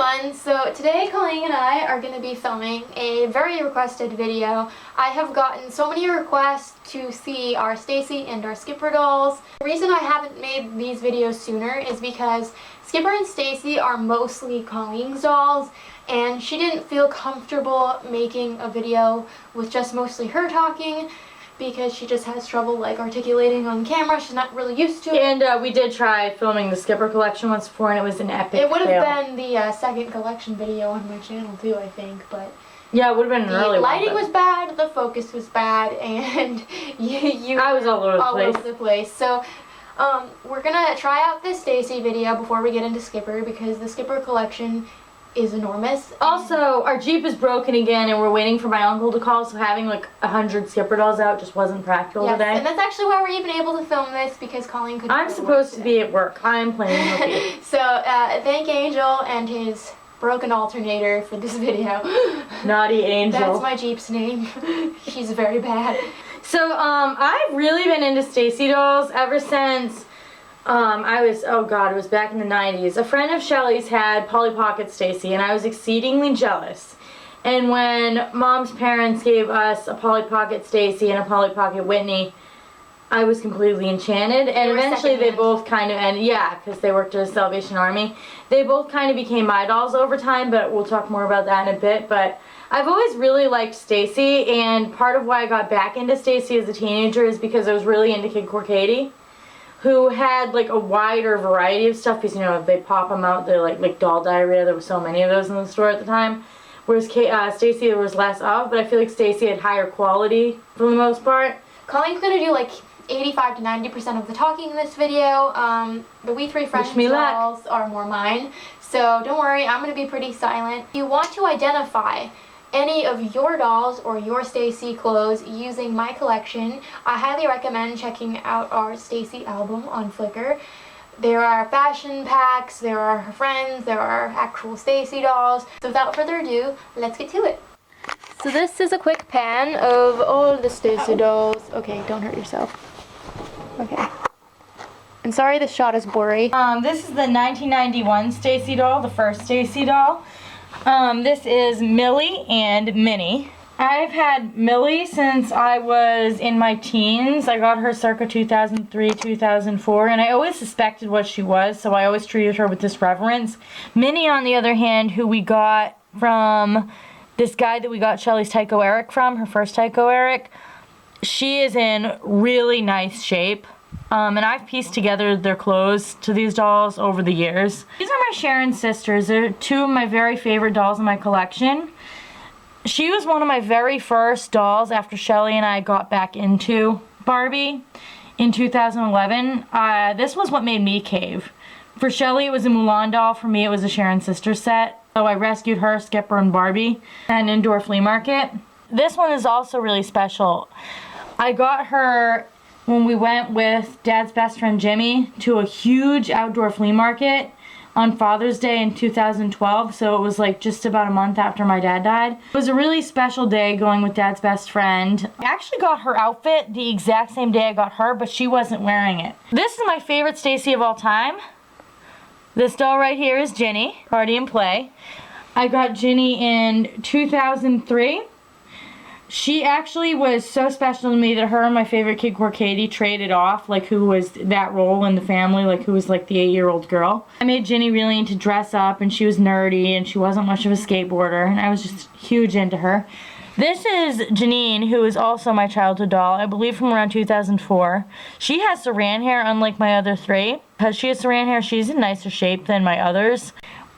everyone, so today Colleen and I are going to be filming a very requested video. I have gotten so many requests to see our Stacie and our Skipper dolls. The reason I haven't made these videos sooner is because Skipper and Stacie are mostly Colleen's dolls, and she didn't feel comfortable making a video with just mostly her talking because she just has trouble like articulating on camera. She's not really used to it. And we did try filming the Skipper collection once before, and it was an epic It would have fail. been the second collection video on my channel too, I think, but yeah, it would have been the really lighting was bad, the focus was bad, and I was all over the place. So we're gonna try out this Stacie video before we get into Skipper, because the Skipper collection is enormous. Also, our Jeep is broken again, and we're waiting for my uncle to call, so having like 100 Skipper dolls out just wasn't practical today. And that's actually why we're even able to film this, because Colleen couldn't. I'm supposed to be at work. I'm playing with you. So thank Angel and his broken alternator for this video. Naughty Angel. That's my Jeep's name. She's very bad. So I've really been into Stacie dolls ever since it was back in the 90s. A friend of Shelly's had Polly Pocket Stacie, and I was exceedingly jealous. And when Mom's parents gave us a Polly Pocket Stacie and a Polly Pocket Whitney, I was completely enchanted. And eventually they both kind of, because they worked at a Salvation Army, they both kind of became my dolls over time, but we'll talk more about that in a bit. But I've always really liked Stacie, and part of why I got back into Stacie as a teenager is because I was really into Kid Katie, who had like a wider variety of stuff, because you know they pop them out, they're like doll diarrhea. There were so many of those in the store at the time, whereas Stacie there was less of, but I feel like Stacie had higher quality for the most part. Colleen's gonna do like 85 to 90% of the talking in this video. The We Three Friends dolls are more mine, so don't worry, I'm gonna be pretty silent. If you want to identify any of your dolls or your Stacie clothes using my collection, I highly recommend checking out our Stacie album on Flickr. There are fashion packs, there are her friends, there are actual Stacie dolls. So without further ado, let's get to it. So this is a quick pan of all the Stacie dolls. Okay, don't hurt yourself. Okay. And sorry this shot is blurry. This is the 1991 Stacie doll, the first Stacie doll. This is Millie and Minnie. I've had Millie since I was in my teens. I got her circa 2003, 2004, and I always suspected what she was, so I always treated her with this reverence. Minnie, on the other hand, who we got from this guy that we got Shelly's Tycho Eric from, her first Tycho Eric, she is in really nice shape. And I've pieced together their clothes to these dolls over the years. These are my Sharron Sisters. They're two of my very favorite dolls in my collection. She was one of my very first dolls after Shelly and I got back into Barbie in 2011. This was what made me cave. For Shelly, it was a Mulan doll. For me, it was a Sharron Sisters set. So I rescued her, Skipper, and Barbie at an indoor flea market. This one is also really special. I got her when we went with Dad's best friend Jimmy to a huge outdoor flea market on Father's Day in 2012, so it was like just about a month after my dad died. It was a really special day going with Dad's best friend. I actually got her outfit the exact same day I got her, but she wasn't wearing it. This is my favorite Stacie of all time. This doll right here is Ginny, Cardi and Play. I got Ginny in 2003. She actually was so special to me that her and my favorite Kid Katie traded off, like who was that role in the family, like who was like the 8-year-old girl. I made Ginny really into dress up, and she was nerdy, and she wasn't much of a skateboarder, and I was just huge into her. This is Janine, who is also my childhood doll, I believe from around 2004. She has saran hair, unlike my other three. Because she has saran hair, she's in nicer shape than my others.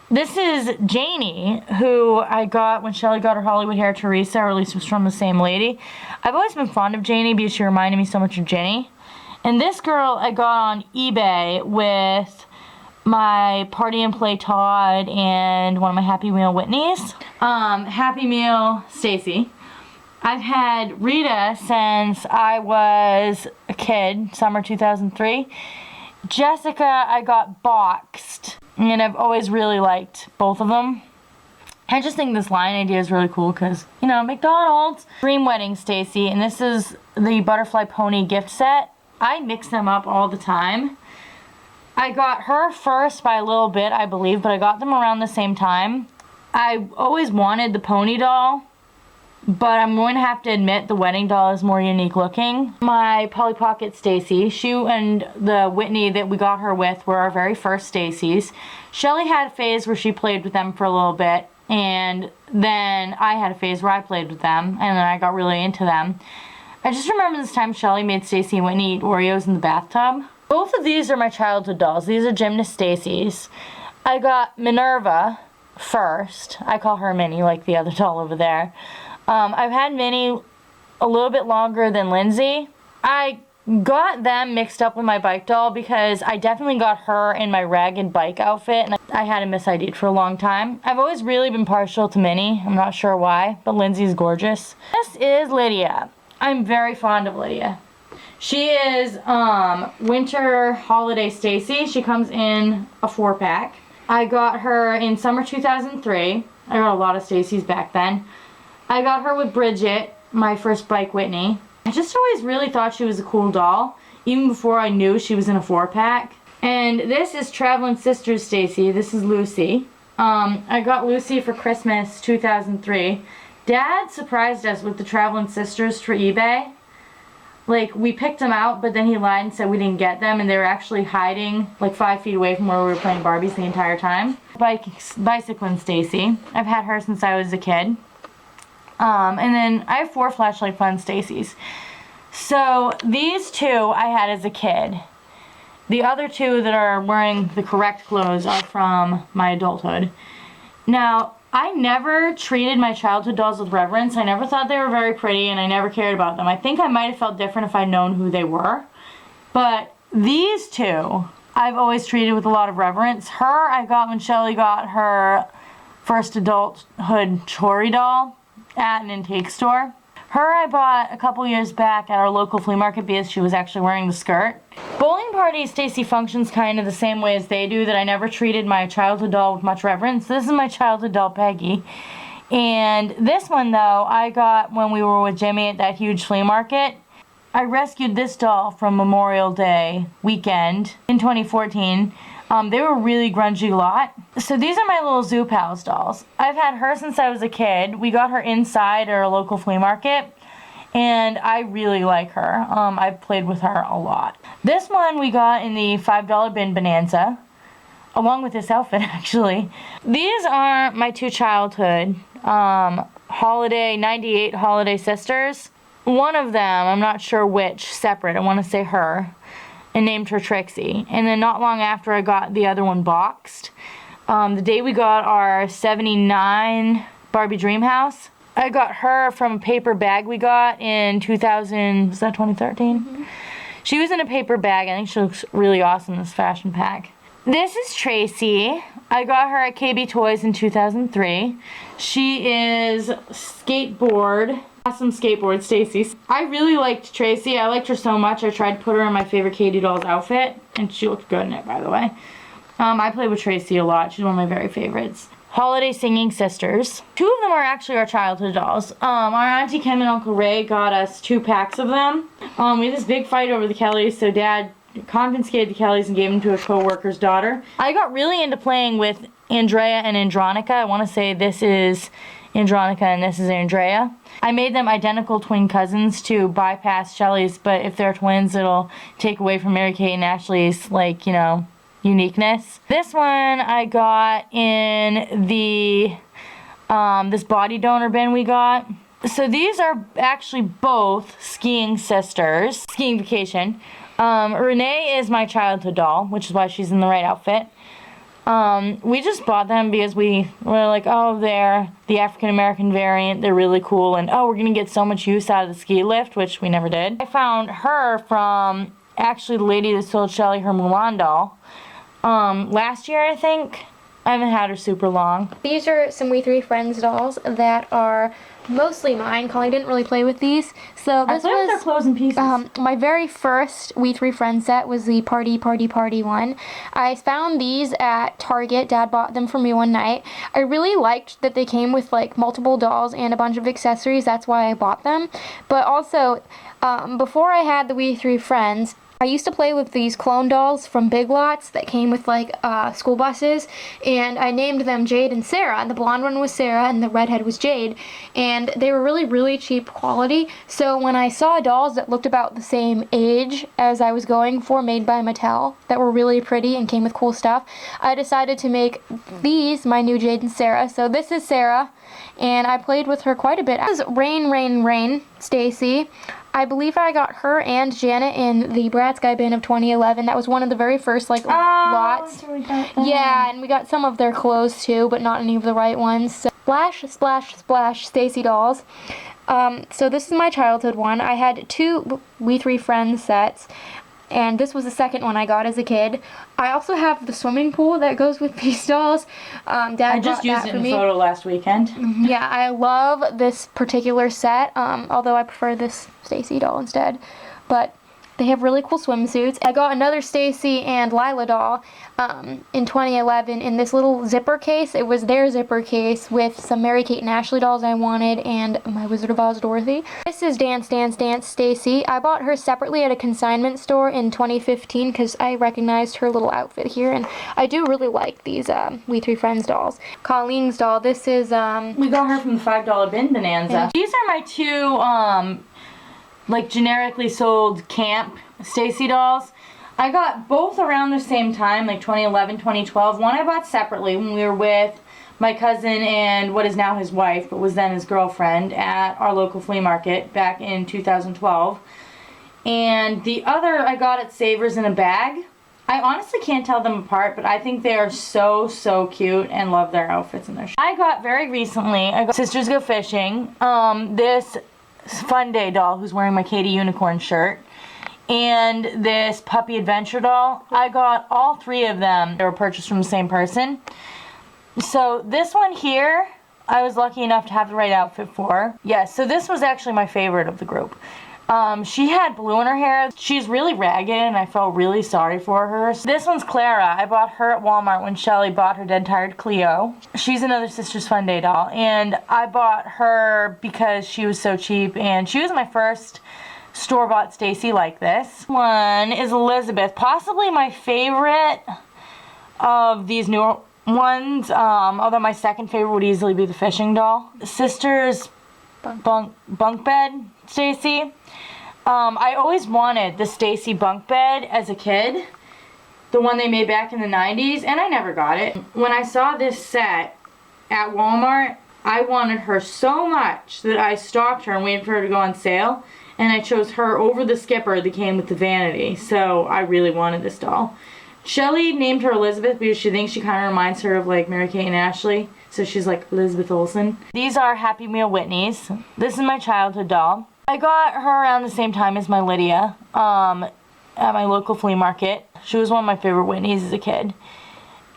This is Janie, who I got when Shelly got her Hollywood hair Teresa, or at least it was from the same lady. I've always been fond of Janie because she reminded me so much of Jenny. And this girl I got on eBay with my Party and Play Todd and one of my Happy Meal Whitneys. Happy Meal Stacie. I've had Rita since I was a kid, summer 2003. Jessica I got boxed, and I've always really liked both of them. I just think this line idea is really cool because, you know, McDonald's. Dream Wedding Stacie, and this is the Butterfly Pony gift set. I mix them up all the time. I got her first by a little bit, I believe, but I got them around the same time. I always wanted the pony doll, but I'm going to have to admit the wedding doll is more unique looking. My Polly Pocket Stacie, she and the Whitney that we got her with were our very first Stacies. Shelly had a phase where she played with them for a little bit, and then I had a phase where I played with them, and then I got really into them. I just remember this time Shelly made Stacie and Whitney eat Oreos in the bathtub. Both of these are my childhood dolls. These are Gymnast Stacies. I got Minerva first. I call her Minnie, like the other doll over there. I've had Minnie a little bit longer than Lindsay. I got them mixed up with my bike doll because I definitely got her in my ragged bike outfit, and I had a mis-ID'd for a long time. I've always really been partial to Minnie. I'm not sure why, but Lindsay's gorgeous. This is Lydia. I'm very fond of Lydia. She is winter holiday Stacie. She comes in a 4-pack. I got her in summer 2003. I got a lot of Stacies back then. I got her with Bridget, my first bike Whitney. I just always really thought she was a cool doll, even before I knew she was in a 4-pack. And this is Traveling Sisters Stacie. This is Lucy. I got Lucy for Christmas 2003. Dad surprised us with the Traveling Sisters for eBay. Like, we picked them out, but then he lied and said we didn't get them, and they were actually hiding like 5 feet away from where we were playing Barbies the entire time. Bicycling Stacie. I've had her since I was a kid. And then I have 4 Flashlight Fun Stacies. So these 2 I had as a kid. The other 2 that are wearing the correct clothes are from my adulthood. Now, I never treated my childhood dolls with reverence. I never thought they were very pretty, and I never cared about them. I think I might have felt different if I'd known who they were. But these 2, I've always treated with a lot of reverence. Her, I got when Shelly got her first adulthood Chori doll at an intake store. Her I bought a couple years back at our local flea market because she was actually wearing the skirt. Bowling Party Stacie functions kind of the same way as they do, that I never treated my childhood doll with much reverence. This is my childhood doll, Peggy. And this one, though, I got when we were with Jimmy at that huge flea market. I rescued this doll from Memorial Day weekend in 2014. They were a really grungy lot. So these are my little Zoo Pals dolls. I've had her since I was a kid. We got her inside our local flea market, and I really like her. I've played with her a lot. This one we got in the $5 bin bonanza, along with this outfit, actually. These are my 2 childhood holiday, 98 holiday sisters. One of them, I'm not sure which, separate, I want to say her, and named her Trixie. And then not long after, I got the other one boxed. The day we got our 79 Barbie Dream House, I got her from a paper bag we got in 2000, was that 2013? Mm-hmm. She was in a paper bag. I think she looks really awesome in this fashion pack. This is Tracy. I got her at KB Toys in 2003. She is awesome skateboard Stacie. I really liked Tracy. I liked her so much I tried to put her in my favorite Katie Dolls outfit, and she looked good in it, by the way. I play with Tracy a lot. She's one of my very favorites. Holiday Singing Sisters. 2 of them are actually our childhood dolls. Our Auntie Kim and Uncle Ray got us 2 packs of them. We had this big fight over the Kellys, so Dad confiscated the Kellys and gave them to a co-worker's daughter. I got really into playing with Andrea and Andronica. I want to say this is Andronica and this is Andrea. I made them identical twin cousins to bypass Shelly's, but if they're twins, it'll take away from Mary-Kate and Ashley's, like, you know, uniqueness. This one I got in the this body donor bin we got. So these are actually both skiing sisters. Skiing vacation. Renee is my childhood doll, which is why she's in the right outfit. We just bought them because we were like, oh, they're the African American variant, they're really cool, and oh, we're gonna get so much use out of the ski lift, which we never did. I found her from actually the lady that sold Shelly her Mulan doll last year, I think. I haven't had her super long. These are some We Three Friends dolls that are mostly mine. Colleen didn't really play with these. So this was their clothes in pieces. My very first We Three Friends set was the Party one. I found these at Target. Dad bought them for me one night. I really liked that they came with like multiple dolls and a bunch of accessories. That's why I bought them. But also, before I had the We Three Friends, I used to play with these clone dolls from Big Lots that came with like school buses, and I named them Jade and Sarah, and the blonde one was Sarah and the redhead was Jade, and they were really cheap quality. So when I saw dolls that looked about the same age as I was going for, made by Mattel, that were really pretty and came with cool stuff, I decided to make these my new Jade and Sarah. So this is Sarah, and I played with her quite a bit. This is Rain, Stacie. I believe I got her and Janet in the Bratz Guy bin of 2011. That was one of the very first lots. Yeah, and we got some of their clothes too, but not any of the right ones. So, splash, Stacie dolls. So this is my childhood one. I had 2 We 3 Friends sets, and this was the second one I got as a kid. I also have the swimming pool that goes with these dolls. Dad I just used it in a photo last weekend. Yeah, I love this particular set, although I prefer this Stacie doll instead. But they have really cool swimsuits. I got another Stacie and Lila doll in 2011 in this little zipper case. It was their zipper case with some Mary-Kate and Ashley dolls I wanted and my Wizard of Oz Dorothy. This is Dance Stacie. I bought her separately at a consignment store in 2015 because I recognized her little outfit here, and I do really like these We 3 Friends dolls. Colleen's doll, this is we got her from the $5 bin bonanza. Yeah. These are my 2 like generically sold camp Stacie dolls. I got both around the same time, like 2011, 2012. One I bought separately when we were with my cousin and what is now his wife, but was then his girlfriend, at our local flea market back in 2012. And the other I got at Savers in a bag. I honestly can't tell them apart, but I think they are so cute and love their outfits and their I got very recently, I got Sisters Go Fishing, this Fun Day doll who's wearing my Katie Unicorn shirt, and this Puppy Adventure doll. I got all 3 of them. They were purchased from the same person. So this one here, I was lucky enough to have the right outfit for. Yes, so this was actually my favorite of the group. She had blue in her hair. She's really ragged and I felt really sorry for her. So this one's Clara. I bought her at Walmart when Shelly bought her Dead Tired Cleo. She's another Sisters Fun Day doll, and I bought her because she was so cheap, and she was my first store-bought Stacie like this. One is Elizabeth, possibly my favorite of these newer ones, although my second favorite would easily be the fishing doll. Sisters bunk bed Stacie. I always wanted the Stacie bunk bed as a kid, the one they made back in the 90s, and I never got it. When I saw this set at Walmart, I wanted her so much that I stalked her and waited for her to go on sale, and I chose her over the Skipper that came with the Vanity, so I really wanted this doll. Shelly named her Elizabeth because she thinks she kind of reminds her of like Mary-Kate and Ashley, so she's like Elizabeth Olsen. These are Happy Meal Whitney's. This is my childhood doll. I got her around the same time as my Lydia at my local flea market. She was one of my favorite Whitneys as a kid.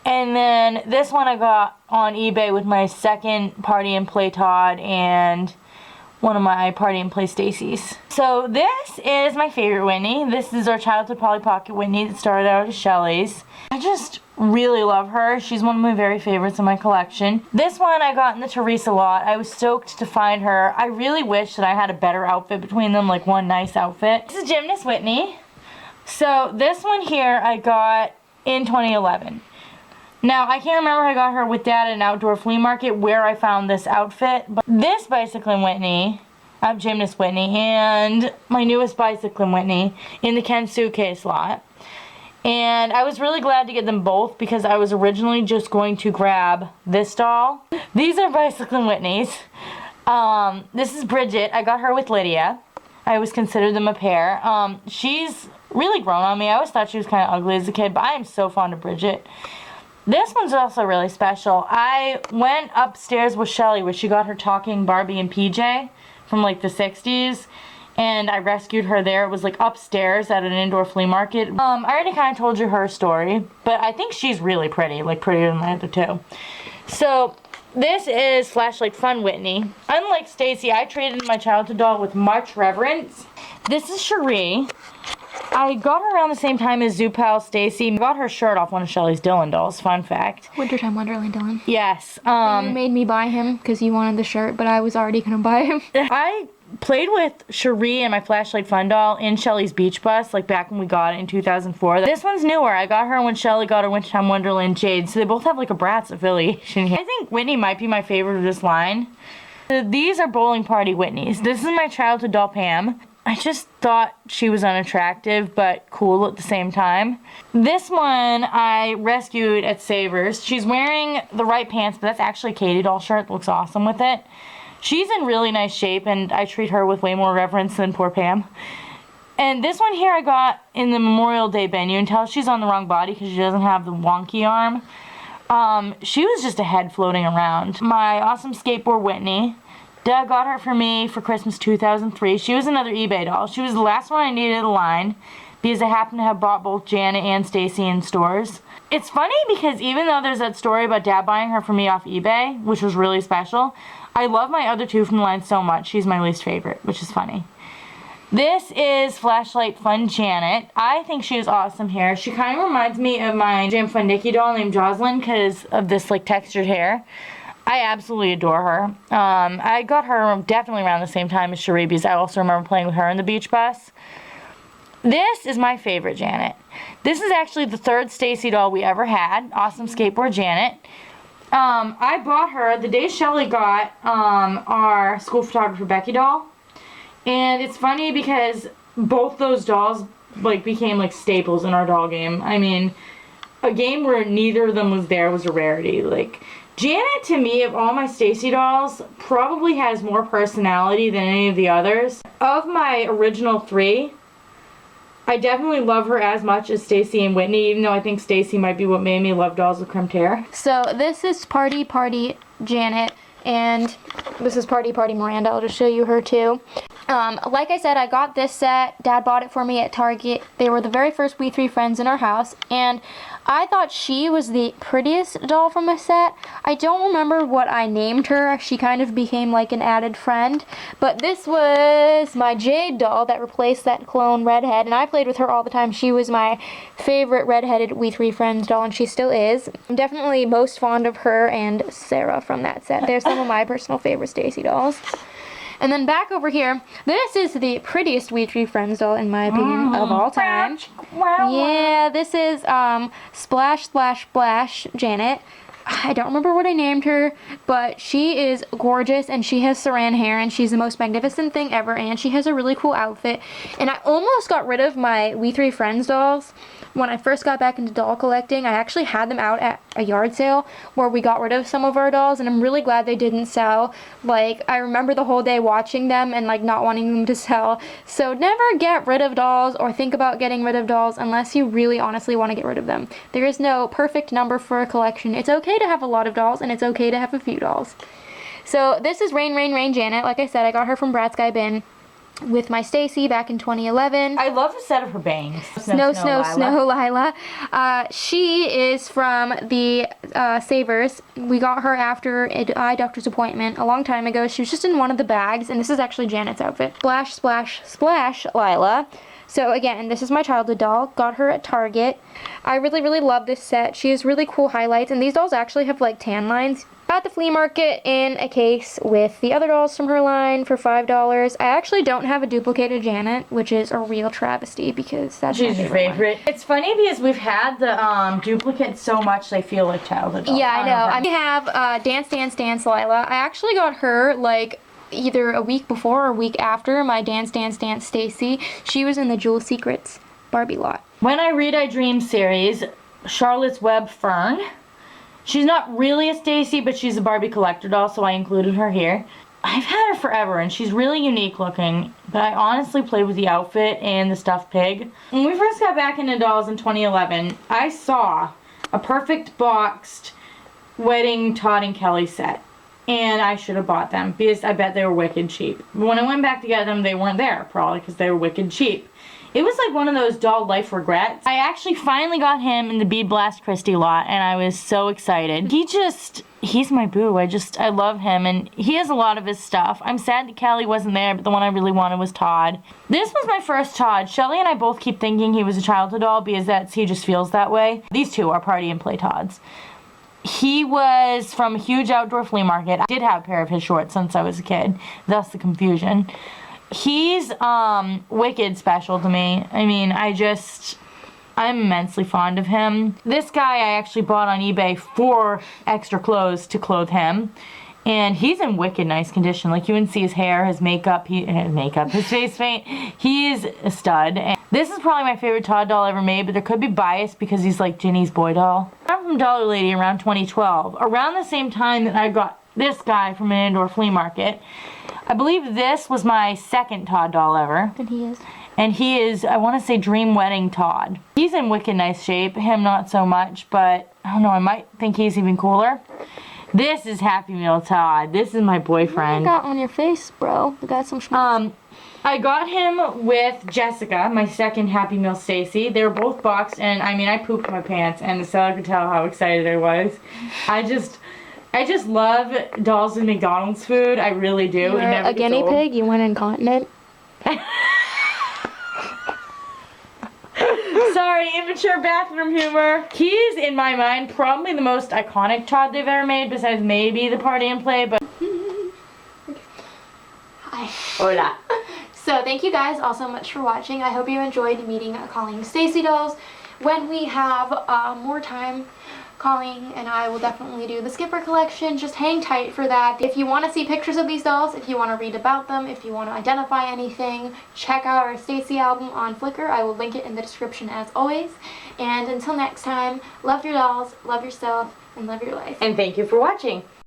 And then this one I got on eBay with my second Party and Play Todd and one of my Party and Play Stacies. So this is my favorite Whitney. This is our childhood Polly Pocket Whitney that started out as Shelly's. I just really love her. She's one of my very favorites in my collection. This one I got in the Teresa lot. I was stoked to find her. I really wish that I had a better outfit between them, like one nice outfit. This is Gymnast Whitney. So this one here I got in 2011. Now, I can't remember if I got her with Dad at an outdoor flea market where I found this outfit, but this Bicycling Whitney, Gymnast Whitney, and my newest Bicycling Whitney in the Ken Suitcase lot. And I was really glad to get them both because I was originally just going to grab this doll. These are Bicycling Whitneys. This is Bridget. I got her with Lydia. I always considered them a pair. She's really grown on me. I always thought she was kind of ugly as a kid, but I am so fond of Bridget. This one's also really special. I went upstairs with Shelly where she got her talking Barbie and PJ from like the 60s, and I rescued her there. It was like upstairs at an indoor flea market. I already kind of told you her story, but I think she's really pretty, like prettier than my other 2. So this is Flashlight Fun Whitney. Unlike Stacie, I treated my childhood doll with much reverence. This is Sheree. I got her around the same time as Zoo Pal Stacie. I got her shirt off one of Shelly's Dylan dolls. Fun fact. Wintertime Wonderland Dylan. Yes. You made me buy him because you wanted the shirt, but I was already going to buy him. I played with Sheree and my Flashlight Fun doll in Shelly's Beach Bus, like back when we got it in 2004. This one's newer. I got her when Shelly got her Wintertime Wonderland Jade, so they both have like a Bratz affiliation here. I think Whitney might be my favorite of this line. These are Bowling Party Whitneys. This is my childhood doll, Pam. I just thought she was unattractive, but cool at the same time. This one I rescued at Savers. She's wearing the right pants, but that's actually a Katie doll shirt. Looks awesome with it. She's in really nice shape, and I treat her with way more reverence than poor Pam. And this one here I got in the Memorial Day bin. You can tell she's on the wrong body because she doesn't have the wonky arm. She was just a head floating around. My awesome skateboard Whitney. Dad got her for me for Christmas 2003. She was another eBay doll. She was the last one I needed in line because I happened to have bought both Janet and Stacie in stores. It's funny because even though there's that story about Dad buying her for me off eBay, which was really special, I love my other two from the line so much. She's my least favorite, which is funny. This is Flashlight Fun Janet. I think she is awesome here. She kind of reminds me of my Jam Fun Nikki doll named Jocelyn because of this like textured hair. I absolutely adore her. I got her definitely around the same time as Sheree because I also remember playing with her in the Beach Bus. This is my favorite Janet. This is actually the third Stacie doll we ever had. Awesome Skateboard Janet. I bought her the day Shelly got our school photographer Becky doll. And it's funny because both those dolls like became like staples in our doll game. I mean, a game where neither of them was there was a rarity. Like, Janet, to me, of all my Stacie dolls, probably has more personality than any of the others. Of my original three, I definitely love her as much as Stacie and Whitney, even though I think Stacie might be what made me love dolls with crimped hair. So this is Party Party Janet, and this is Party Party Miranda. I'll just show you her too. Like I said, I got this set. Dad bought it for me at Target. They were the very first We Three Friends in our house, and I thought she was the prettiest doll from the set. I don't remember what I named her. She kind of became like an added friend, but this was my Jade doll that replaced that clone redhead, and I played with her all the time. She was my favorite redheaded We Three Friends doll, and she still is. I'm definitely most fond of her and Sarah from that set. They're some of my personal favorite Stacie dolls. And then back over here, this is the prettiest We Three Friends doll, in my opinion, of all time. Yeah, this is Splash Splash Splash Janet. I don't remember what I named her, but she is gorgeous, and she has saran hair, and she's the most magnificent thing ever, and she has a really cool outfit. And I almost got rid of my We Three Friends dolls. When I first got back into doll collecting, I actually had them out at a yard sale where we got rid of some of our dolls, and I'm really glad they didn't sell. Like, I remember the whole day watching them and like not wanting them to sell. So never get rid of dolls or think about getting rid of dolls unless you really honestly want to get rid of them. There is no perfect number for a collection. It's okay to have a lot of dolls, and it's okay to have a few dolls. So this is Rain Rain Rain Janet. Like I said, I got her from Bratz Guy Bin with my Stacie back in 2011. I love the set of her bangs. Snow Lila. She is from the Savers. We got her after an eye doctor's appointment a long time ago. She was just in one of the bags, and this is actually Janet's outfit. Splash, Splash, Splash Lila. So again, this is my childhood doll. Got her at Target. I really, really love this set. She has really cool highlights, and these dolls actually have like tan lines. At the flea market in a case with the other dolls from her line for $5. I actually don't have a duplicated Janet, which is a real travesty because that's she's your favorite. It's funny because we've had the duplicates so much they feel like childhood dolls. Yeah, I know. I have Dance Dance Dance Lila. I actually got her like either a week before or a week after my Dance Dance Dance Stacie. She was in the Jewel Secrets Barbie lot. When I Read I Dream series, Charlotte's Web Fern. She's not really a Stacie, but she's a Barbie collector doll, so I included her here. I've had her forever, and she's really unique looking, but I honestly played with the outfit and the stuffed pig. When we first got back into dolls in 2011, I saw a perfect boxed wedding Todd and Kelly set, and I should have bought them because I bet they were wicked cheap. But when I went back to get them, they weren't there, probably because they were wicked cheap. It was like one of those doll life regrets. I actually finally got him in the Bead Blast Christie lot, and I was so excited. He's my boo. I love him, and he has a lot of his stuff. I'm sad that Kelly wasn't there, but the one I really wanted was Todd. This was my first Todd. Shelly and I both keep thinking he was a childhood doll because he just feels that way. These two are Party and Play Todds. He was from a huge outdoor flea market. I did have a pair of his shorts since I was a kid, thus the confusion. He's wicked special to me. I mean, I'm immensely fond of him. This guy I actually bought on eBay for extra clothes to clothe him. And he's in wicked nice condition. Like, you can see his hair, his makeup, his face paint. He's a stud. And this is probably my favorite Todd doll ever made, but there could be bias because he's like Ginny's boy doll. I'm from Dollar Lady around 2012. Around the same time that I got this guy from an indoor flea market. I believe this was my second Todd doll ever. And he is. And he is, I want to say, Dream Wedding Todd. He's in wicked nice shape. Him not so much, but I don't know, I might think he's even cooler. This is Happy Meal Todd. This is my boyfriend. What you got on your face, bro? You got some schmucks. I got him with Jessica, my second Happy Meal Stacie. They were both boxed, and I mean, I pooped my pants, and the seller could tell how excited I was. I just love dolls and McDonald's food. I really do. You're a guinea pig? You went incontinent? Sorry, immature bathroom humor. He's, in my mind, probably the most iconic Todd they've ever made, besides maybe the Party and Play, but... Hi. Hola. So, thank you guys all so much for watching. I hope you enjoyed meeting Calling Stacie dolls. When we have more time, Colleen and I will definitely do the Skipper collection. Just hang tight for that. If you want to see pictures of these dolls, if you want to read about them, if you want to identify anything, check out our Stacie album on Flickr. I will link it in the description as always. And until next time, love your dolls, love yourself, and love your life. And thank you for watching.